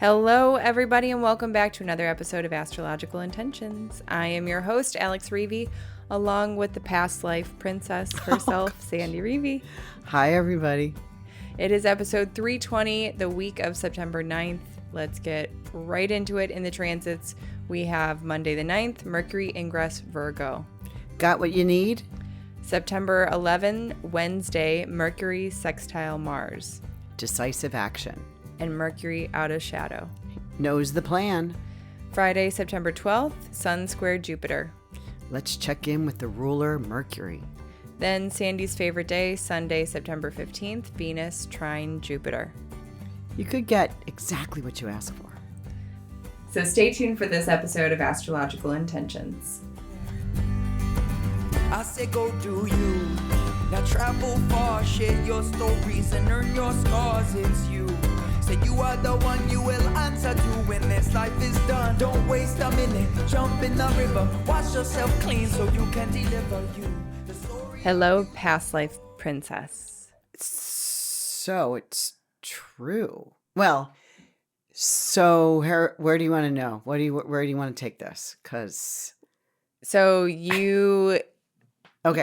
Hello, everybody, and welcome back to another episode of Astrological Intentions. I am your host, Alex Reevy, along with the past life princess herself, Sandy Reevy. Hi, everybody. It is episode 320, the week of September 9th. Let's get right into it. In the transits, we have Monday the 9th, Mercury ingress Virgo. Got what you need? September 11, Wednesday, Mercury sextile Mars. Decisive action. And Mercury out of shadow. Knows the plan. Friday, September 12th, Sun square Jupiter. Let's check in with the ruler, Mercury. Then Sandy's favorite day, Sunday, September 15th, Venus trine Jupiter. You could get exactly what you asked for. So stay tuned for this episode of Astrological Intentions. I say go do you. Now travel far, share your stories and earn your scars. It's you. Say you are the one you will answer to when this life is done. Don't waste a minute, jump in the river. Wash yourself clean so you can deliver you. Hello, past life princess. So it's true. Well, so where do you want to know? Where do you want to take this? Because okay,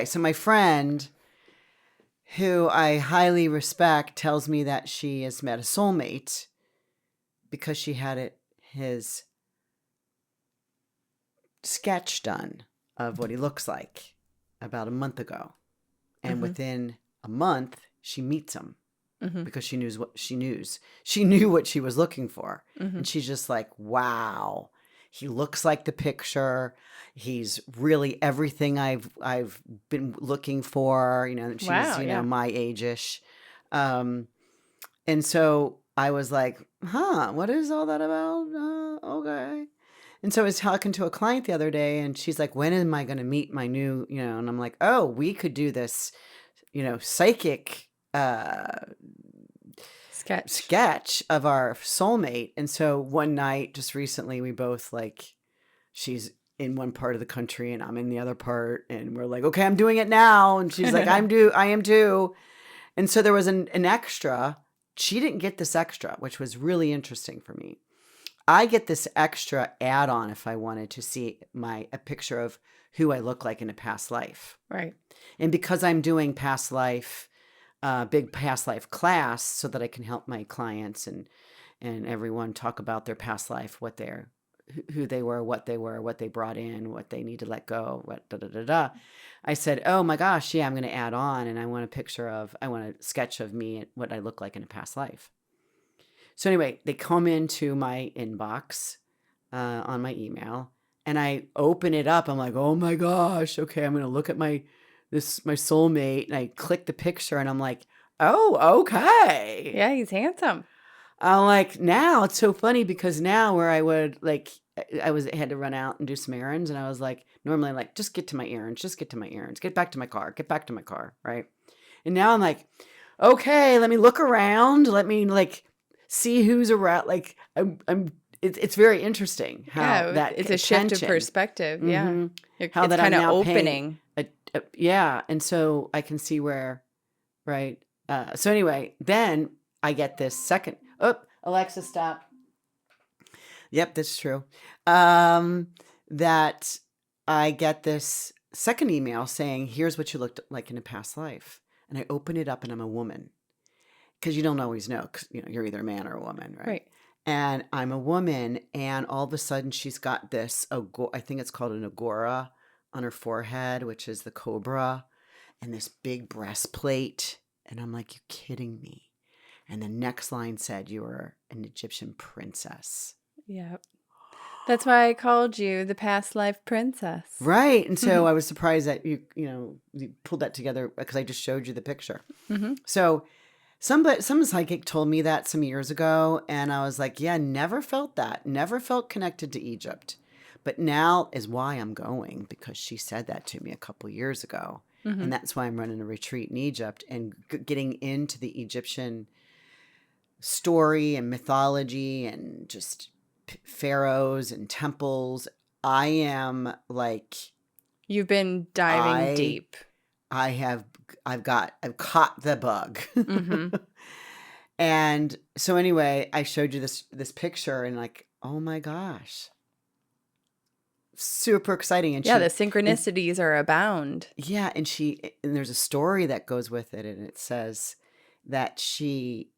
so my friend, who I highly respect, tells me that she has met a soulmate because she had his sketch done of what he looks like about a month ago. And within a month, she meets him because she knew what she was looking for. And she's just like, wow, he looks like the picture. He's really everything I've been looking for. You know, she's my age-ish. And so I was like, what is all that about? Okay. And so I was talking to a client the other day, and she's like, when am I going to meet my new, and I'm like, oh, we could do this, psychic sketch of our soulmate. And so one night, just recently, we both she's in one part of the country and I'm in the other part, and we're like, okay, I'm doing it now. And she's like, I am too. And so there was an extra. She didn't get this extra, which was really interesting for me. I get this extra add-on if I wanted to see a picture of who I look like in a past life. Right. And because I'm doing past life, big past life class, so that I can help my clients and everyone talk about their past life, who they were, what they brought in, what they need to let go, I said, oh my gosh, yeah, I'm going to add on, and I want a sketch of me, what I look like in a past life. So anyway, they come into my inbox on my email, and I open it up. I'm like, oh my gosh, okay, I'm going to look at my soulmate, and I click the picture, and I'm like, oh, okay. Yeah, he's handsome. I'm like, now it's so funny because now where I would I had to run out and do some errands, and I was like, normally I'm like, just get to my errands, get back to my car, right? And now I'm like, okay, let me look around, let me see who's around. It's very interesting how it's a shift of perspective. Mm-hmm. Yeah, how it's that kind of opening. Yeah, and so I can see where, right? So anyway, then I get this second. Oh, Alexa, stop. Yep, that's true. That I get this second email saying, here's what you looked like in a past life. And I open it up, and I'm a woman. Because you don't always know, because you're either a man or a woman, right? Right. And I'm a woman, and all of a sudden she's got this, I think it's called an agora on her forehead, which is the cobra, and this big breastplate. And I'm like, you kidding me? And the next line said, you were an Egyptian princess. Yep. That's why I called you the past life princess. Right. And so I was surprised that you pulled that together, because I just showed you the picture. Mm-hmm. So some psychic told me that some years ago, and I was like, yeah, never felt that. Never felt connected to Egypt. But now is why I'm going, because she said that to me a couple years ago. Mm-hmm. And that's why I'm running a retreat in Egypt and getting into the Egyptian story and mythology and just pharaohs and temples. I am like, you've been diving deep. I've caught the bug. Mm-hmm. And so anyway, I showed you this picture and like, oh my gosh. Super exciting. And Yeah, the synchronicities are abound. Yeah, and there's a story that goes with it, and it says that she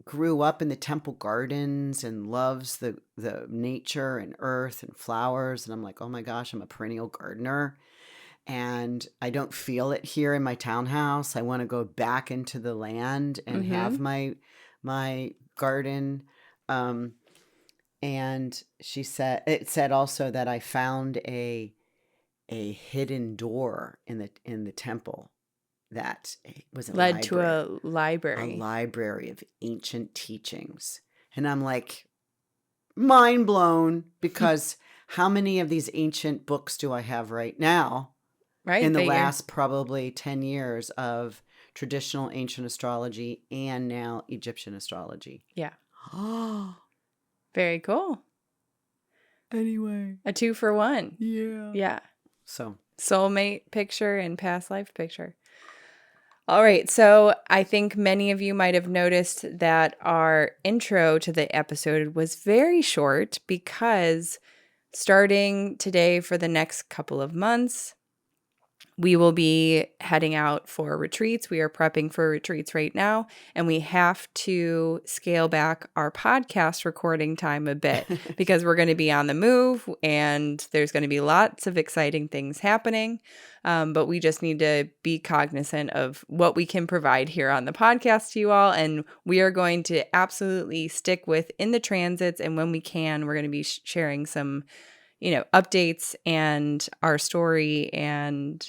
grew up in the temple gardens and loves the nature and earth and flowers. And I'm like, oh my gosh, I'm a perennial gardener. And I don't feel it here in my townhouse. I want to go back into the land and have my garden. And it said also that I found a hidden door in the temple that was led to a library. A library of ancient teachings. And I'm like mind blown, because how many of these ancient books do I have right now? Right. In the last probably 10 years of traditional ancient astrology and now Egyptian astrology. Yeah. Very cool. Anyway. A 2-for-1. Yeah. Yeah. So. Soulmate picture and past life picture. All right. So I think many of you might have noticed that our intro to the episode was very short, because starting today for the next couple of months, we will be heading out for retreats. We are prepping for retreats right now, and we have to scale back our podcast recording time a bit because we're going to be on the move and there's going to be lots of exciting things happening. But we just need to be cognizant of what we can provide here on the podcast to you all. And we are going to absolutely stick with in the transits. And when we can, we're going to be sharing some, updates and our story and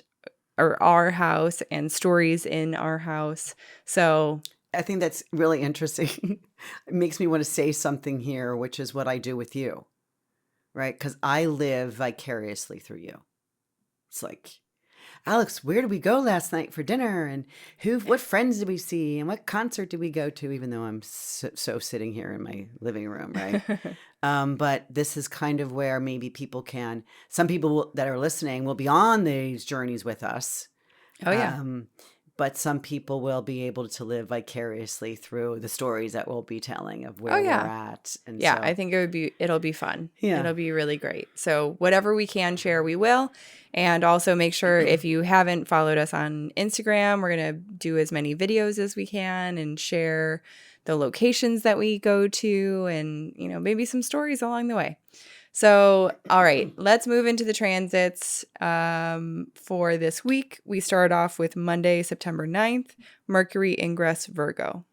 our house and stories in our house. So I think that's really interesting. It makes me want to say something here, which is what I do with you, right? Because I live vicariously through you. It's like, Alex, where did we go last night for dinner? And what friends did we see? And what concert did we go to? Even though I'm so sitting here in my living room, right? But this is kind of where maybe some people that are listening will be on these journeys with us. Oh, yeah. But some people will be able to live vicariously through the stories that we'll be telling of where we're at. And yeah, so, I think it'll be fun. Yeah. It'll be really great. So whatever we can share, we will. And also make sure if you haven't followed us on Instagram, we're going to do as many videos as we can and share the locations that we go to and, maybe some stories along the way. So, all right, let's move into the transits for this week. We start off with Monday, September 9th, Mercury ingress Virgo.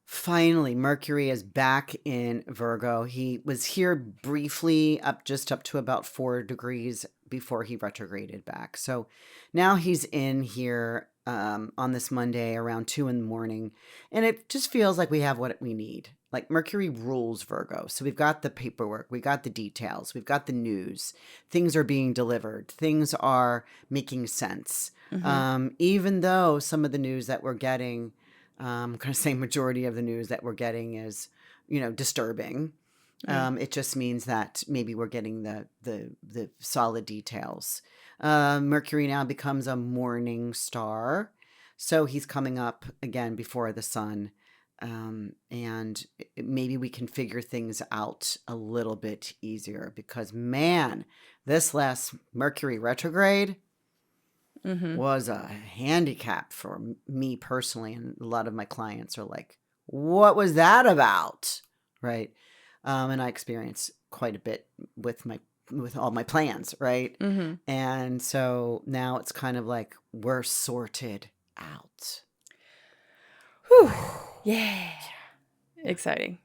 Finally, Mercury is back in Virgo. He was here briefly up to about 4 degrees before he retrograded back. So now he's in here on this Monday around 2 a.m. And it just feels like we have what we need. Like Mercury rules Virgo. So we've got the paperwork, we got the details, we've got the news. Things are being delivered. Things are making sense. Even though some of the news that we're getting, I'm going to say majority of the news that we're getting is, disturbing. It just means that maybe we're getting the solid details. Mercury now becomes a morning star. So he's coming up again before the sun. And maybe we can figure things out a little bit easier because, man, this last Mercury retrograde was a handicap for me personally. And a lot of my clients are like, what was that about? Right. And I experienced quite a bit with all my plans. Right. And so now it's kind of like we're sorted out. Whew. Yeah. Exciting.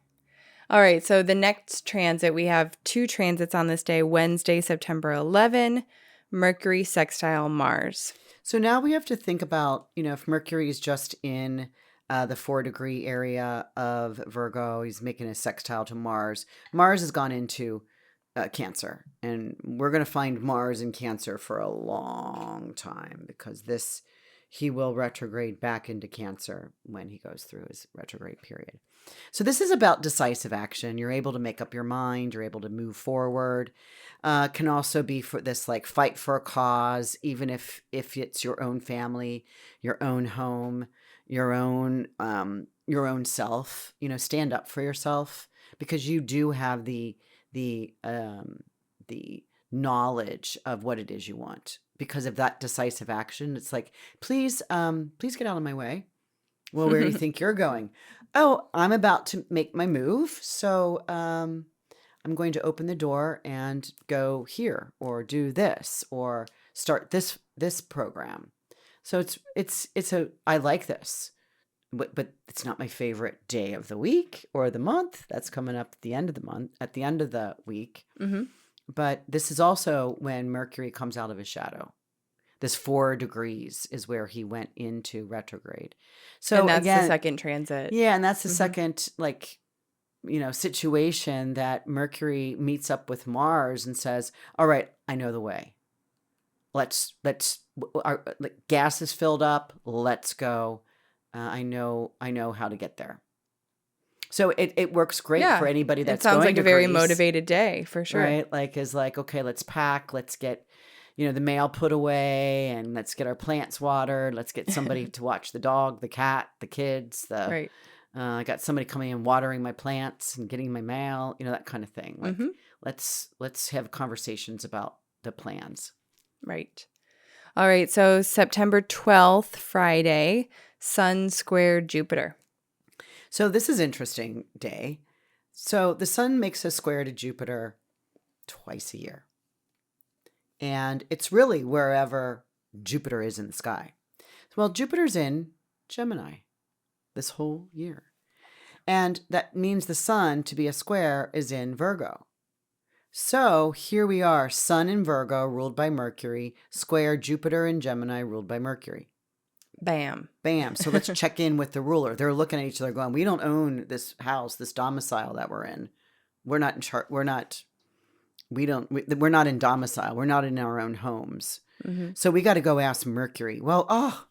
All right. So the next transit, we have 2 transits on this day, Wednesday, September 11, Mercury sextile Mars. So now we have to think about, if Mercury is just in the 4-degree area of Virgo, he's making a sextile to Mars. Mars has gone into Cancer, and we're going to find Mars in Cancer for a long time because he will retrograde back into Cancer when he goes through his retrograde period. So this is about decisive action. You're able to make up your mind. You're able to move forward. Can also be for this like fight for a cause, even if it's your own family, your own home. your own self, stand up for yourself, because you do have the knowledge of what it is you want. Because of that decisive action, it's like, please get out of my way. Well, where do you think you're going? Oh, I'm about to make my move, so I'm going to open the door and go here, or do this, or start this program. So I like this, but it's not my favorite day of the week or the month. That's coming up at the end of the month, at the end of the week. But this is also when Mercury comes out of his shadow. This 4 degrees is where he went into retrograde. So and that's again, the second transit. yeah, and that's the second, situation that Mercury meets up with Mars and says, "All right, I know the way. Our gas is filled up. Let's go. I know how to get there." So it works great for anybody that's it sounds going like to a very Greece, motivated day for sure. right? Okay, let's pack. Let's get the mail put away, and let's get our plants watered. Let's get somebody to watch the dog, the cat, the kids. Right. I got somebody coming in watering my plants and getting my mail. That kind of thing. Like let's have conversations about the plans. Right. All right. So September 12th, Friday, Sun squared Jupiter. So this is interesting day. So the sun makes a square to Jupiter twice a year. And it's really wherever Jupiter is in the sky. Well, Jupiter's in Gemini this whole year. And that means the sun, to be a square, is in Virgo. So here we are, Sun in Virgo, ruled by Mercury, square Jupiter in Gemini, ruled by Mercury. Bam. Bam. So let's check in with the ruler. They're looking at each other going, we don't own this house, this domicile that we're in. We're not in chart. We're not in domicile. We're not in our own homes. So we got to go ask Mercury. Well,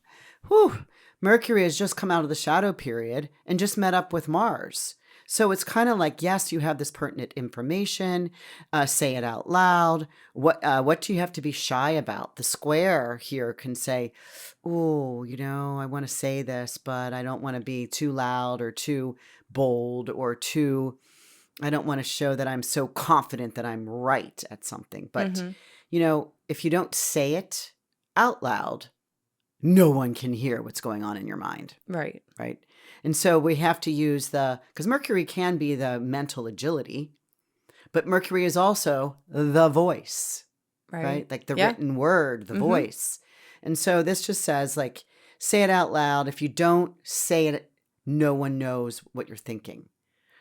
Mercury has just come out of the shadow period and just met up with Mars. So it's kind of like, yes, you have this pertinent information. Say it out loud. What do you have to be shy about? The square here can say, oh, I want to say this, but I don't want to be too loud or too bold or I don't want to show that I'm so confident that I'm right at something. But, if you don't say it out loud, no one can hear what's going on in your mind. Right. Right. And so we have to use because Mercury can be the mental agility, but Mercury is also the voice, right? Like the written word, the voice. And so this just says, say it out loud. If you don't say it, no one knows what you're thinking.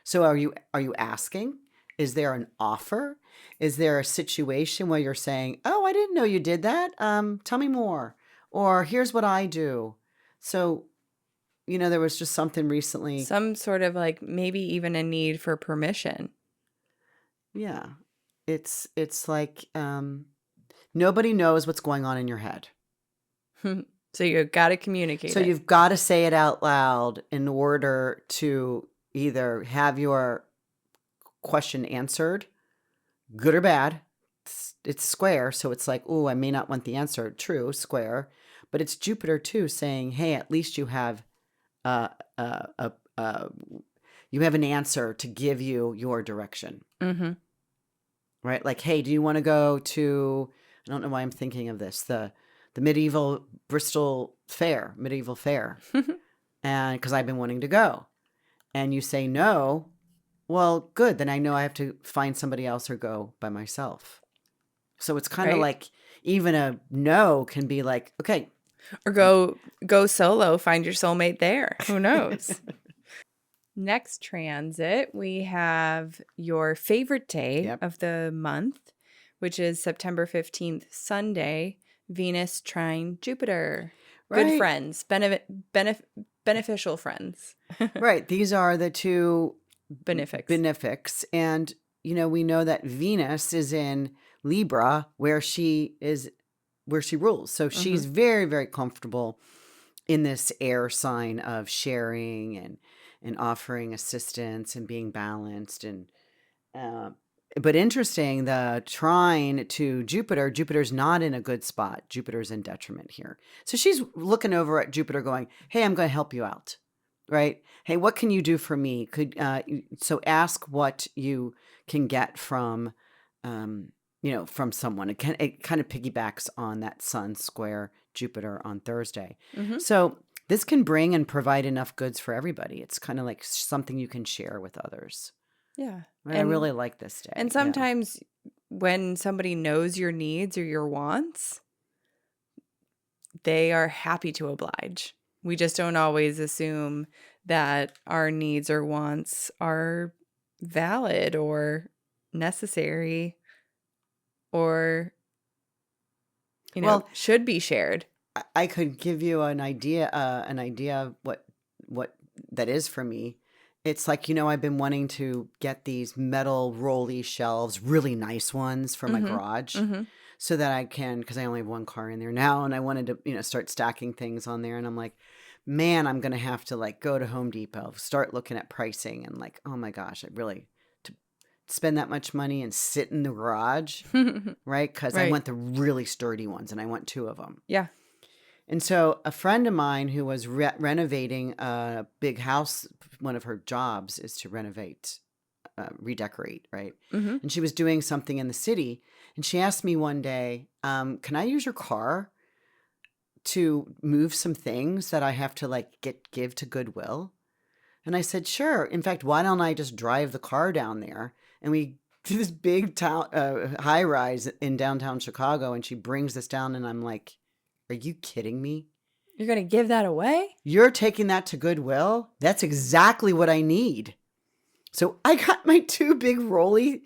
So are you asking? Is there an offer? Is there a situation where you're saying, oh, I didn't know you did that. Tell me more. Or here's what I do. So, there was just something recently. Some sort of maybe even a need for permission. Yeah. It's like nobody knows what's going on in your head. So you've got to communicate. So you've got to say it out loud in order to either have your question answered, good or bad. It's square, so it's like, oh, I may not want the answer. True, square. But it's Jupiter too, saying, hey, at least you have an answer to give you your direction. Right? Like, hey, do you want to go to, I don't know why I'm thinking of this, the medieval Bristol fair, and because I've been wanting to go. And you say no, well, good. Then I know I have to find somebody else or go by myself. So it's kind of like even a no can be like, okay. Or go solo, find your soulmate there. Who knows? Next transit, we have your favorite day of the month, which is September 15th, Sunday, Venus trine Jupiter. Right. Good friends, beneficial friends. Right. These are the two benefics. And, we know that Venus is in Libra, where she rules. So she's very, very comfortable in this air sign of sharing and offering assistance and being balanced. And But interesting, the trine to Jupiter, Jupiter's not in a good spot. Jupiter's in detriment here. So she's looking over at Jupiter going, hey, I'm going to help you out, right? Hey, what can you do for me? So ask what you can get from, from someone. It kind of piggybacks on that Sun square Jupiter on Thursday. So this can bring and provide enough goods for everybody. It's kind of like something you can share with others. Yeah. I really like this day. And sometimes when somebody knows your needs or your wants, they are happy to oblige. We just don't always assume that our needs or wants are valid or necessary or, should be shared. I could give you an idea of what that is for me. It's like, I've been wanting to get these metal rolly shelves, really nice ones for my garage so that I can, because I only have one car in there now, and I wanted to, start stacking things on there. And I'm like, man, I'm going to have to go to Home Depot, start looking at pricing and oh my gosh, to spend that much money and sit in the garage, right? Because I want the really sturdy ones and I want 2 of them. Yeah. And so a friend of mine who was renovating a big house, one of her jobs is to renovate, redecorate, right? And she was doing something in the city. And she asked me one day, can I use your car to move some things that I have to give to Goodwill? And I said, sure. In fact, why don't I just drive the car down there? And we do this big high rise in downtown Chicago. And she brings this down and I'm like, are you kidding me? You're going to give that away? You're taking that to Goodwill? That's exactly what I need. So I got my 2 big rolly,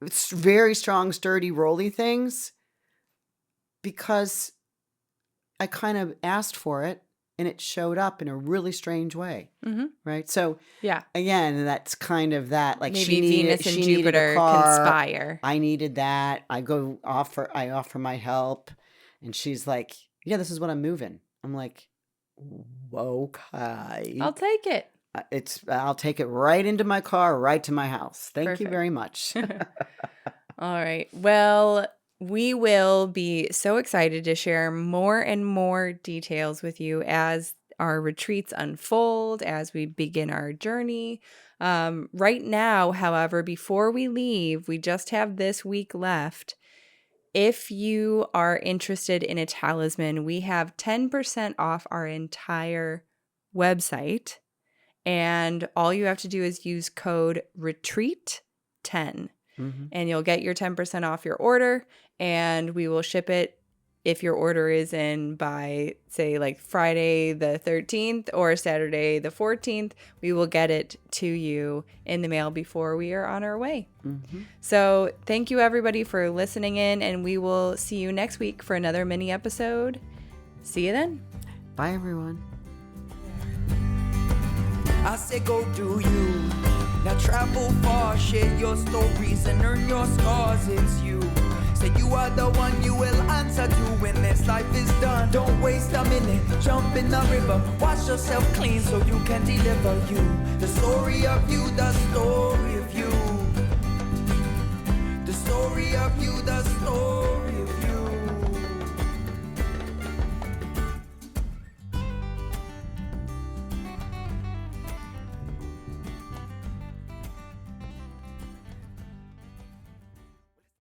very strong, sturdy rolly things because I kind of asked for it and it showed up in a really strange way. Right? So again, that's kind of that. Maybe Venus and Jupiter conspire. I needed that. I offer my help. And she's like, yeah, this is what I'm moving. I'm like, okay. I'll take it. I'll take it right into my car, right to my house. Thank you very much. All right. Well, we will be so excited to share more and more details with you as our retreats unfold, as we begin our journey. Right now, however, before we leave, we just have this week left. If you are interested in a talisman, we have 10% off our entire website. And all you have to do is use code RETREAT10. And you'll get your 10% off your order. And we will ship it if your order is in by, say, Friday the 13th or Saturday the 14th. We will get it to you in the mail before we are on our way. So thank you, everybody, for listening in. And we will see you next week for another mini episode. See you then. Bye, everyone. I say go do you. Now travel far, share your stories and earn your scars. It's you. Say you are the one you will answer to when this life is done. Don't waste a minute, jump in the river. Wash yourself clean so you can deliver you. The story of you, the story of you. The story of you, the story.